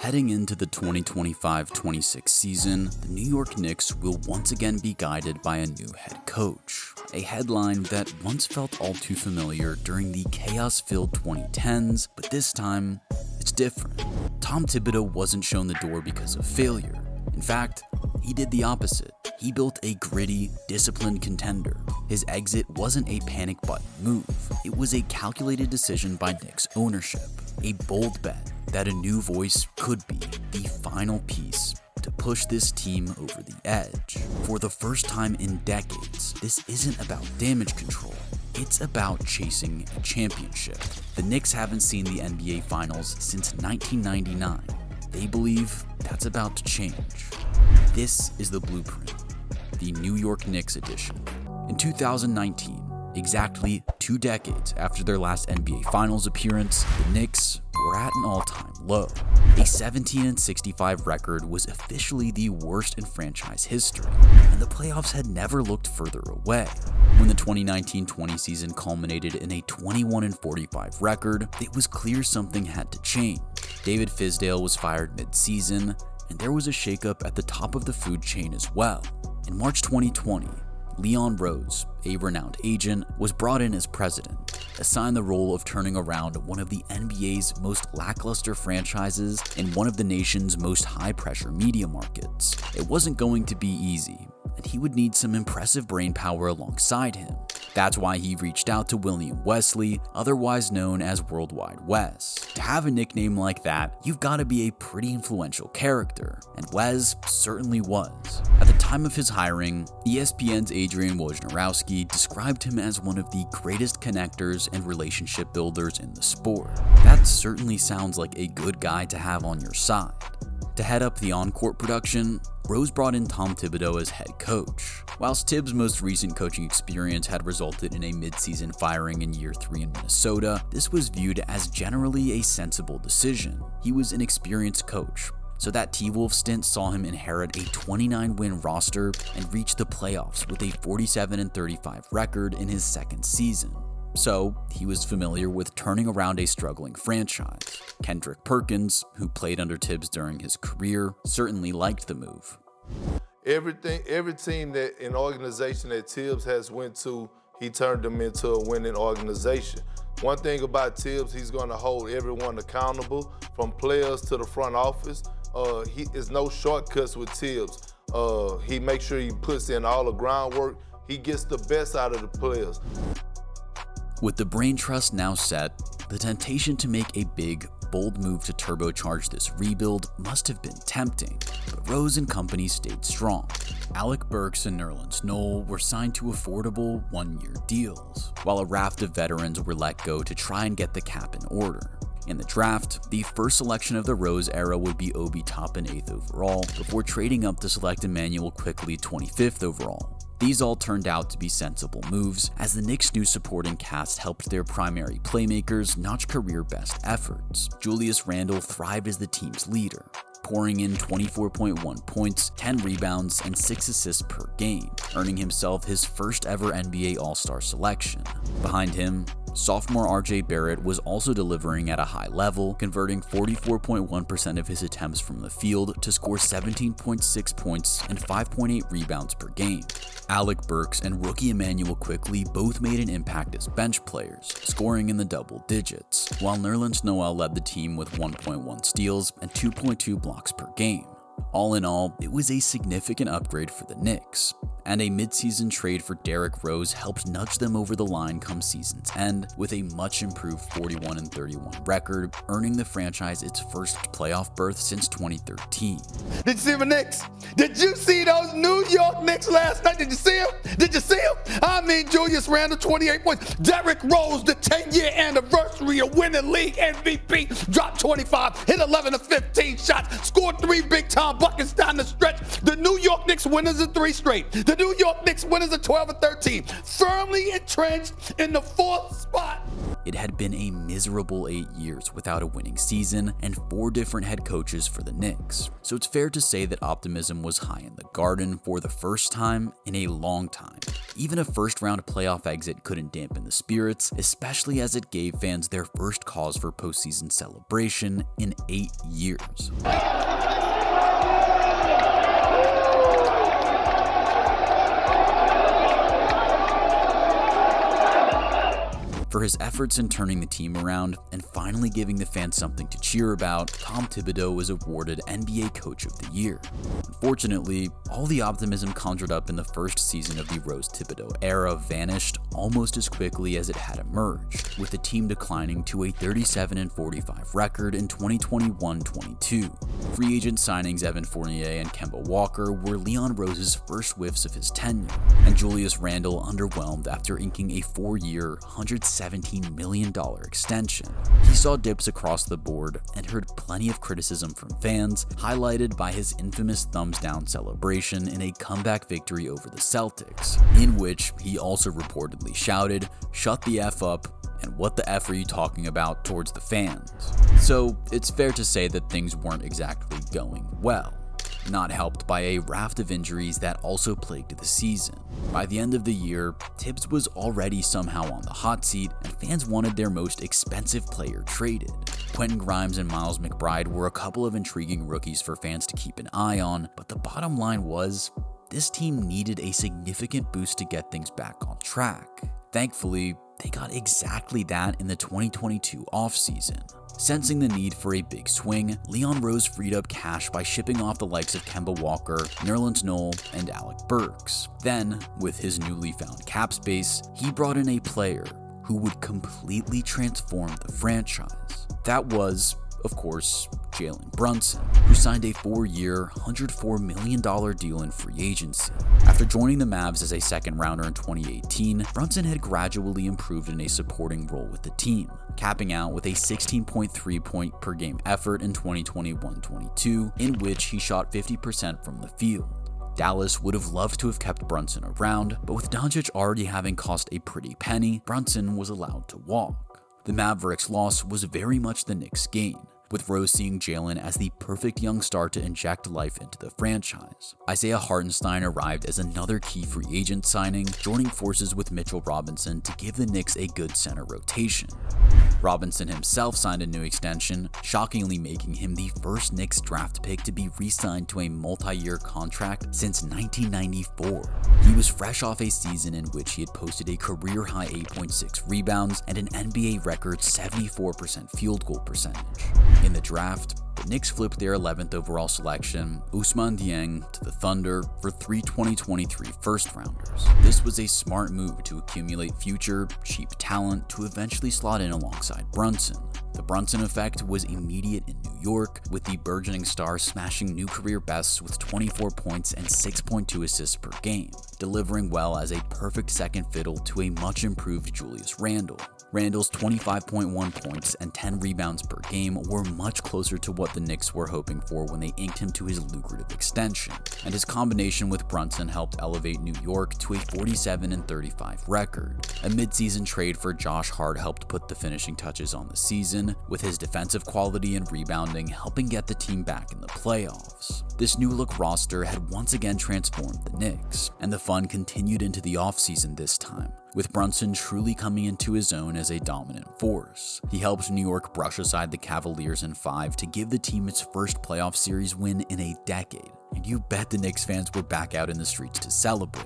Heading into the 2025-26 season, the New York Knicks will once again be guided by a new head coach. A headline that once felt all too familiar during the chaos-filled 2010s, but this time, it's different. Tom Thibodeau wasn't shown the door because of failure. In fact, he did the opposite. He built a gritty, disciplined contender. His exit wasn't a panic button move. It was a calculated decision by Knicks ownership. A bold bet that a new voice could be the final piece to push this team over the edge. For the first time in decades, this isn't about damage control. It's about chasing a championship. The Knicks haven't seen the NBA Finals since 1999. They believe that's about to change. This is the blueprint, the New York Knicks edition. In 2019, exactly 2 decades after their last NBA Finals appearance, the Knicks were at an all-time low. A 17-65 record was officially the worst in franchise history, and the playoffs had never looked further away. When the 2019-20 season culminated in a 21-45 record, it was clear something had to change. David Fizdale was fired mid-season, and there was a shakeup at the top of the food chain as well. In March 2020, Leon Rose, a renowned agent, was brought in as president, assigned the role of turning around one of the NBA's most lackluster franchises in one of the nation's most high-pressure media markets. It wasn't going to be easy, and he would need some impressive brainpower alongside him. That's why he reached out to William Wesley, otherwise known as Worldwide Wes. To have a nickname like that, you've got to be a pretty influential character, and Wes certainly was. At the time of his hiring, ESPN's Adrian Wojnarowski described him as one of the greatest connectors and relationship builders in the sport. That certainly sounds like a good guy to have on your side. To head up the on-court production, Rose brought in Tom Thibodeau as head coach. Whilst Tibbs' most recent coaching experience had resulted in a mid-season firing in year 3 in Minnesota, this was viewed as generally a sensible decision. He was an experienced coach, so that T-Wolf stint saw him inherit a 29-win roster and reach the playoffs with a 47-35 record in his second season. So, he was familiar with turning around a struggling franchise. Kendrick Perkins, who played under Tibbs during his career, certainly liked the move. Every team that an organization that Tibbs has went to, he turned them into a winning organization. One thing about Tibbs, he's going to hold everyone accountable, from players to the front office. There's no shortcuts with Tibbs. He makes sure he puts in all the groundwork. He gets the best out of the players. With the brain trust now set, the temptation to make a big, bold move to turbocharge this rebuild must have been tempting, but Rose and company stayed strong. Alec Burks and Nerlens Noel were signed to affordable 1-year deals, while a raft of veterans were let go to try and get the cap in order. In the draft, the first selection of the Rose era would be Obi Toppin 8th overall, before trading up to select Emmanuel Quickley 25th overall. These all turned out to be sensible moves, as the Knicks' new supporting cast helped their primary playmakers notch career-best efforts. Julius Randle thrived as the team's leader, pouring in 24.1 points, 10 rebounds, and 6 assists per game, earning himself his first ever NBA All-Star selection. Behind him, sophomore RJ Barrett was also delivering at a high level, converting 44.1% of his attempts from the field to score 17.6 points and 5.8 rebounds per game. Alec Burks and rookie Emmanuel Quickley both made an impact as bench players, scoring in the double digits, while Nerlens Noel led the team with 1.1 steals and 2.2 blocks per game. All in all, it was a significant upgrade for the Knicks, and a mid-season trade for Derrick Rose helped nudge them over the line come season's end with a much improved 41-31 record, earning the franchise its first playoff berth since 2013. Did you see the Knicks? Did you see those New York Knicks last night? Did you see them? Did you see them? I mean, Julius Randle, 28 points. Derrick Rose, the 10-year anniversary of winning league MVP, dropped 25, hit 11 of 15 shots, scored 3 big-time buckets down the stretch. The New York Knicks winners of 3 straight. The New York Knicks winners of 12 and 13, firmly entrenched in the 4th spot. It had been a miserable 8 years without a winning season and 4 different head coaches for the Knicks, so it's fair to say that optimism was high in the garden for the first time in a long time. Even a first-round playoff exit couldn't dampen the spirits, especially as it gave fans their first cause for postseason celebration in 8 years. For his efforts in turning the team around and finally giving the fans something to cheer about, Tom Thibodeau was awarded NBA Coach of the Year. Unfortunately, all the optimism conjured up in the first season of the Rose Thibodeau era vanished almost as quickly as it had emerged, with the team declining to a 37-45 record in 2021-22. Free agent signings Evan Fournier and Kemba Walker were Leon Rose's first whiffs of his tenure, and Julius Randle underwhelmed after inking a 4-year, $117 million extension. He saw dips across the board and heard plenty of criticism from fans, highlighted by his infamous thumbs down celebration in a comeback victory over the Celtics, in which he also reportedly shouted, "Shut the F up," and "What the F are you talking about?" towards the fans. So it's fair to say that things weren't exactly going well, not helped by a raft of injuries that also plagued the season. By the end of the year, Tibbs was already somehow on the hot seat, and fans wanted their most expensive player traded. Quentin Grimes and Miles McBride were a couple of intriguing rookies for fans to keep an eye on, but the bottom line was, this team needed a significant boost to get things back on track. Thankfully, they got exactly that in the 2022 offseason. Sensing the need for a big swing, Leon Rose freed up cash by shipping off the likes of Kemba Walker, Nerlens Noel, and Alec Burks. Then, with his newly found cap space, he brought in a player who would completely transform the franchise. That was, of course, Jalen Brunson, who signed a 4-year, $104 million deal in free agency. After joining the Mavs as a second-rounder in 2018, Brunson had gradually improved in a supporting role with the team, capping out with a 16.3 point per game effort in 2021-22, in which he shot 50% from the field. Dallas would have loved to have kept Brunson around, but with Doncic already having cost a pretty penny, Brunson was allowed to walk. The Mavericks' loss was very much the Knicks' gain, with Rose seeing Jalen as the perfect young star to inject life into the franchise. Isaiah Hartenstein arrived as another key free agent signing, joining forces with Mitchell Robinson to give the Knicks a good center rotation. Robinson himself signed a new extension, shockingly making him the first Knicks draft pick to be re-signed to a multi-year contract since 1994. He was fresh off a season in which he had posted a career-high 8.6 rebounds and an NBA record 74% field goal percentage. In the draft, the Knicks flipped their 11th overall selection, Ousmane Dieng, to the Thunder for 3 2023 first-rounders. This was a smart move to accumulate future, cheap talent to eventually slot in alongside Brunson. The Brunson effect was immediate in New York, with the burgeoning star smashing new career bests with 24 points and 6.2 assists per game, delivering well as a perfect second fiddle to a much-improved Julius Randle. Randle's 25.1 points and 10 rebounds per game were much closer to what the Knicks were hoping for when they inked him to his lucrative extension, and his combination with Brunson helped elevate New York to a 47-35 record. A midseason trade for Josh Hart helped put the finishing touches on the season, with his defensive quality and rebounding helping get the team back in the playoffs. This new-look roster had once again transformed the Knicks, and the fun continued into the offseason this time, with Brunson truly coming into his own as a dominant force. He helped New York brush aside the Cavaliers in 5 to give the team its first playoff series win in a decade, and you bet the Knicks fans were back out in the streets to celebrate.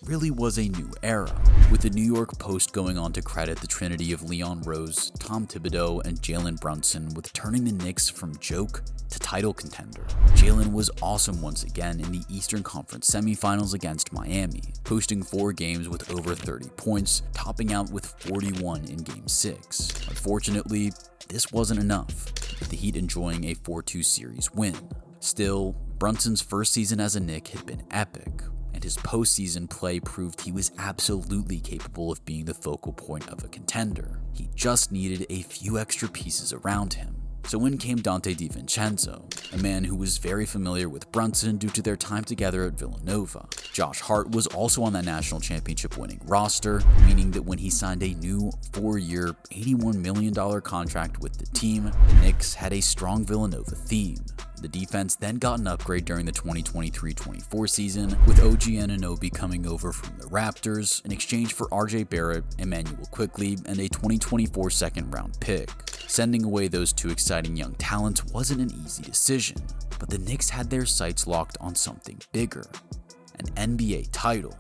Really was a new era, with the New York Post going on to credit the trinity of Leon Rose, Tom Thibodeau, and Jalen Brunson with turning the Knicks from joke to title contender. Jalen was awesome once again in the Eastern Conference semifinals against Miami, posting 4 games with over 30 points, topping out with 41 in Game 6. Unfortunately, this wasn't enough, with the Heat enjoying a 4-2 series win. Still, Brunson's first season as a Knick had been epic, and his postseason play proved he was absolutely capable of being the focal point of a contender. He just needed a few extra pieces around him. So in came Donte DiVincenzo, a man who was very familiar with Brunson due to their time together at Villanova. Josh Hart was also on that national championship winning roster, meaning that when he signed a new 4-year, $81 million contract with the team, the Knicks had a strong Villanova theme. The defense then got an upgrade during the 2023-24 season, with OG Anunoby coming over from the Raptors in exchange for RJ Barrett, Emmanuel Quickley, and a 2024 second-round pick. Sending away those two exciting young talents wasn't an easy decision, but the Knicks had their sights locked on something bigger, an NBA title.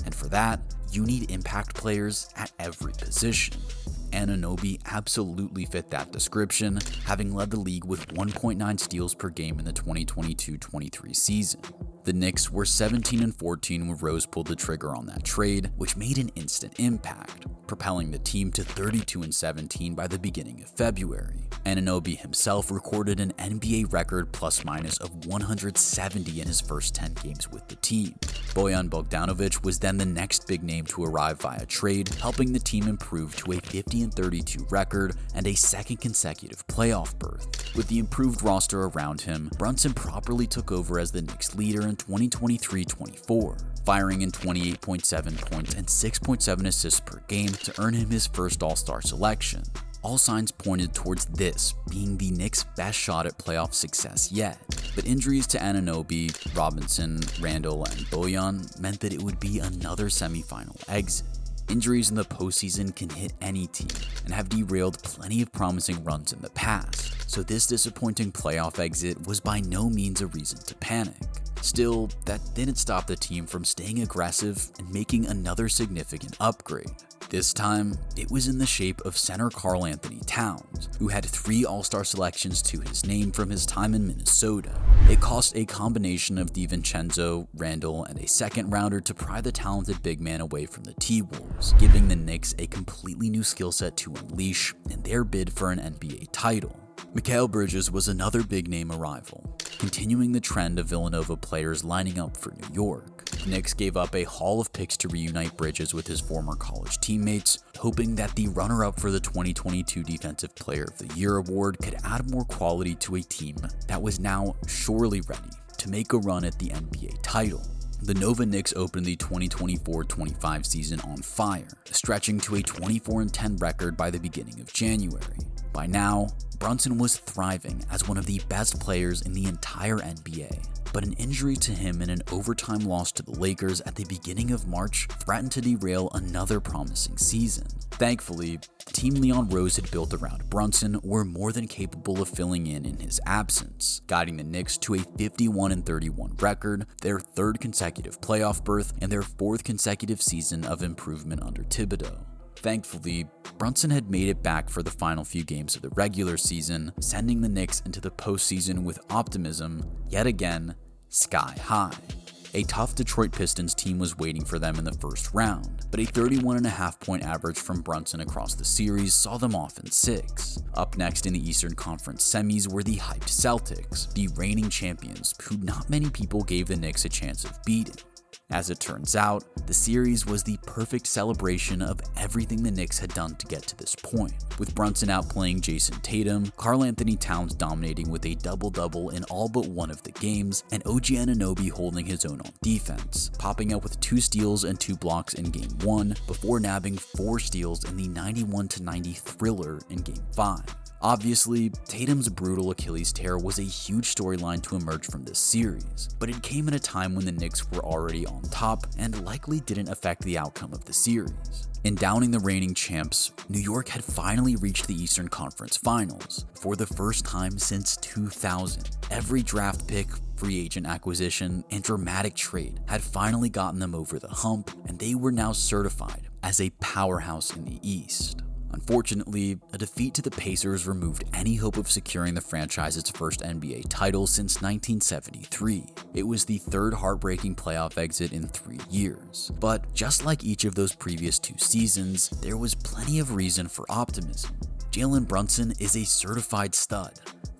And for that, you need impact players at every position. Anunoby absolutely fit that description, having led the league with 1.9 steals per game in the 2022-23 season. The Knicks were 17-14 when Rose pulled the trigger on that trade, which made an instant impact, propelling the team to 32-17 by the beginning of February. Anunoby himself recorded an NBA record plus-minus of 170 in his first 10 games with the team. Bojan Bogdanovic was then the next big name to arrive via trade, helping the team improve to a 50-32 record and a second consecutive playoff berth. With the improved roster around him, Brunson properly took over as the Knicks leader in 2023-24, firing in 28.7 points and 6.7 assists per game to earn him his first All-Star selection. All signs pointed towards this being the Knicks' best shot at playoff success yet, but injuries to Anunoby, Robinson, Randall, and Bojan meant that it would be another semifinal exit. Injuries in the postseason can hit any team and have derailed plenty of promising runs in the past, so this disappointing playoff exit was by no means a reason to panic. Still, that didn't stop the team from staying aggressive and making another significant upgrade. This time, it was in the shape of center Karl-Anthony Towns, who had 3 All-Star selections to his name from his time in Minnesota. It cost a combination of DiVincenzo, Randall, and a second-rounder to pry the talented big man away from the T-Wolves, giving the Knicks a completely new skill set to unleash in their bid for an NBA title. Mikal Bridges was another big-name arrival, continuing the trend of Villanova players lining up for New York. The Knicks gave up a haul of picks to reunite Bridges with his former college teammates, hoping that the runner-up for the 2022 Defensive Player of the Year award could add more quality to a team that was now surely ready to make a run at the NBA title. The Nova Knicks opened the 2024-25 season on fire, stretching to a 24-10 record by the beginning of January. By now, Brunson was thriving as one of the best players in the entire NBA, but an injury to him in an overtime loss to the Lakers at the beginning of March threatened to derail another promising season. Thankfully, the team Leon Rose had built around Brunson were more than capable of filling in his absence, guiding the Knicks to a 51-31 record, their 3rd consecutive playoff berth, and their 4th consecutive season of improvement under Thibodeau. Thankfully, Brunson had made it back for the final few games of the regular season, sending the Knicks into the postseason with optimism, yet again, sky high. A tough Detroit Pistons team was waiting for them in the first round, but a 31.5-point average from Brunson across the series saw them off in 6. Up next in the Eastern Conference semis were the hyped Celtics, the reigning champions, who not many people gave the Knicks a chance of beating. As it turns out, the series was the perfect celebration of everything the Knicks had done to get to this point, with Brunson outplaying Jason Tatum, Karl-Anthony Towns dominating with a double-double in all but one of the games, and OG Anunoby holding his own on defense, popping up with 2 steals and 2 blocks in Game 1 before nabbing 4 steals in the 91-90 thriller in Game 5. Obviously, Tatum's brutal Achilles tear was a huge storyline to emerge from this series, but it came at a time when the Knicks were already on top and likely didn't affect the outcome of the series. In downing the reigning champs, New York had finally reached the Eastern Conference Finals for the first time since 2000. Every draft pick, free agent acquisition, and dramatic trade had finally gotten them over the hump, and they were now certified as a powerhouse in the East. Unfortunately, a defeat to the Pacers removed any hope of securing the franchise's first NBA title since 1973. It was the 3rd heartbreaking playoff exit in 3 years. But just like each of those previous 2 seasons, there was plenty of reason for optimism. Jalen Brunson is a certified stud,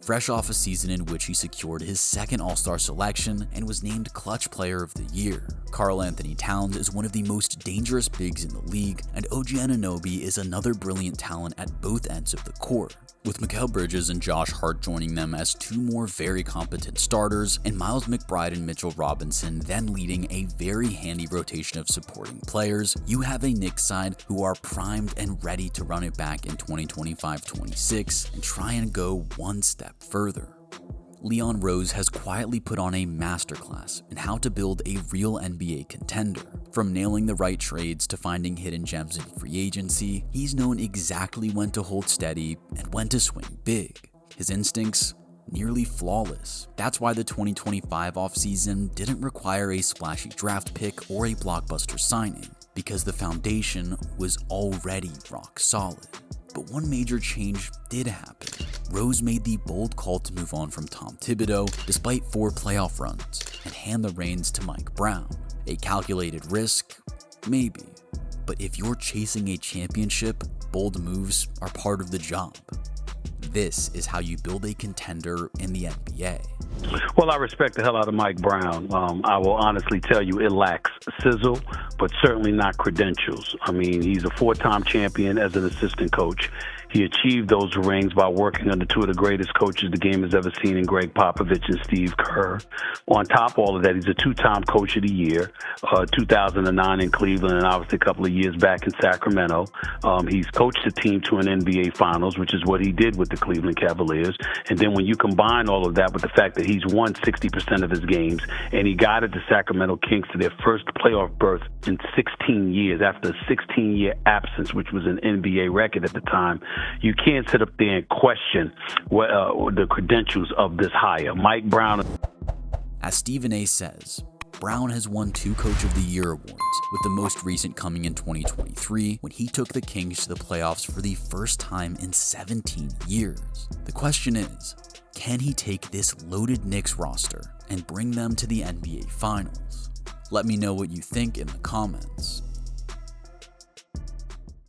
fresh off a season in which he secured his second All-Star selection and was named Clutch Player of the Year. Karl Anthony Towns is one of the most dangerous bigs in the league, and OG Anunoby is another brilliant talent at both ends of the court, with Mikal Bridges and Josh Hart joining them as two more very competent starters, and Miles McBride and Mitchell Robinson then leading a very handy rotation of supporting players. You have a Knicks side who are primed and ready to run it back in 2025-26 and try and go one step further. Leon Rose has quietly put on a masterclass in how to build a real NBA contender. From nailing the right trades to finding hidden gems in free agency, he's known exactly when to hold steady and when to swing big. His instincts, nearly flawless. That's why the 2025 offseason didn't require a splashy draft pick or a blockbuster signing, because the foundation was already rock solid. But one major change did happen. Rose made the bold call to move on from Tom Thibodeau despite 4 playoff runs and hand the reins to Mike Brown. A calculated risk? Maybe. But if you're chasing a championship, bold moves are part of the job. This is how you build a contender in the NBA. Well, I respect the hell out of Mike Brown. I will honestly tell you it lacks sizzle, but certainly not credentials. I mean, he's a 4-time champion as an assistant coach. He achieved those rings by working under 2 of the greatest coaches the game has ever seen in Greg Popovich and Steve Kerr. On top of all of that, he's a 2-time Coach of the Year, 2009 in Cleveland and obviously a couple of years back in Sacramento. He's coached the team to an NBA Finals, which is what he did with the Cleveland Cavaliers. And then when you combine all of that with the fact that he's won 60% of his games and he guided the Sacramento Kings to their first playoff berth in 16 years after a 16-year absence, which was an NBA record at the time, you can't sit up there and question the credentials of this hire. Mike Brown. As Stephen A. says, Brown has won 2 Coach of the Year awards, with the most recent coming in 2023 when he took the Kings to the playoffs for the first time in 17 years. The question is, can he take this loaded Knicks roster and bring them to the NBA Finals? Let me know what you think in the comments.